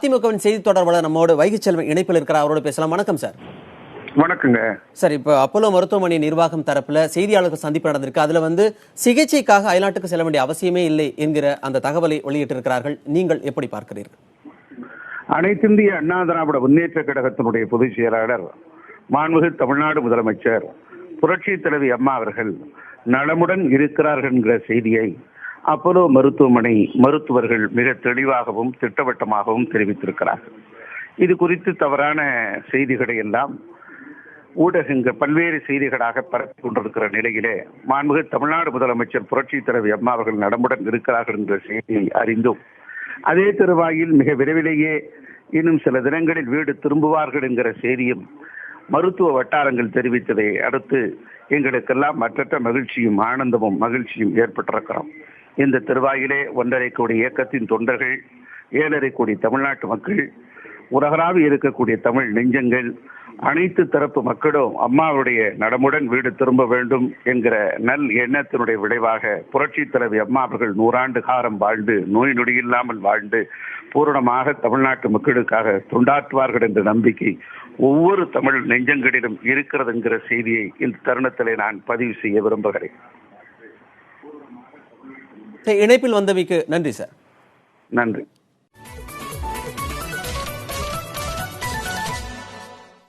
அதிமுகவின் செய்தி தொடர்பாளர் நம்மோடு வைகைச்செல்வன் இணைப்பில் இருக்கிறார். அவரோடு பேசலாம். வணக்கம் சார். வணக்கங்க சார். இப்போ அப்போலோ மருத்துவமனை நிர்வாகம் தரப்புல செய்தியாளர்கள் சந்திப்பு நடந்திருக்கு. அதுல சிகிச்சைக்காக அயல்நாட்டுக்கு செல்ல வேண்டிய அவசியமே இல்லை என்கிற அந்த தகவலை வெளியிட்டிருக்கிறார்கள். நீங்கள் எப்படி பார்க்கிறீர்கள்? அனைத்திந்திய அண்ணா திராவிட முன்னேற்ற கழகத்தினுடைய பொதுச் செயலாளர் மாண்புமிகு தமிழ்நாடு முதலமைச்சர் புரட்சி தலைவி அம்மா அவர்கள் நலமுடன் இருக்கிறார்கள் என்கிற செய்தியை அப்போலோ மருத்துவமனை மருத்துவர்கள் மிக தெளிவாகவும் திட்டவட்டமாகவும் தெரிவித்திருக்கிறார்கள். இது குறித்து தவறான செய்திகளை எல்லாம் ஊடகங்கள் பல்வேறு செய்திகளாக பரப்பிக் கொண்டிருக்கிற நிலையிலே மாண்புமிகு தமிழ்நாடு முதலமைச்சர் புரட்சி தலைவி அம்மா அவர்கள் நலமுடன் இருக்கிறார்கள் என்ற செய்தியை அறிந்தும் அதே தருவாயில் மிக விரைவிலேயே இன்னும் சில தினங்களில் வீடு திரும்புவார்கள் என்கிற செய்தியும் மருத்துவ வட்டாரங்கள் தெரிவித்ததை அடுத்து எங்களுக்கெல்லாம் மற்றற்ற மகிழ்ச்சியும் ஆனந்தமும் மகிழ்ச்சியும் ஏற்பட்டிருக்கிறோம். இந்த தருவாயிலே 1.5 கோடி இயக்கத்தின் தொண்டர்கள், 7.5 கோடி தமிழ்நாட்டு மக்கள், உலகளாவில் இருக்கக்கூடிய தமிழ் நெஞ்சங்கள், அனைத்து தரப்பு மக்களும் அம்மாவுடைய நலமுடன் வீடு திரும்ப வேண்டும் என்கிற நல் எண்ணத்தினுடைய விளைவாக புரட்சி தலைவி அம்மா அவர்கள் 100 ஆண்டு காலம் வாழ்ந்து நோய் நொடி இல்லாமல் வாழ்ந்து பூரணமாக தமிழ்நாட்டு மக்களுக்காக தொண்டாற்றுவார்கள் என்ற நம்பிக்கை ஒவ்வொரு தமிழ் நெஞ்சங்களிலும் இருக்கிறது என்கிற செய்தியை இந்த தருணத்திலே நான் பதிவு செய்ய விரும்புகிறேன். இணைப்பில் வந்தமைக்கு நன்றி சார். நன்றி.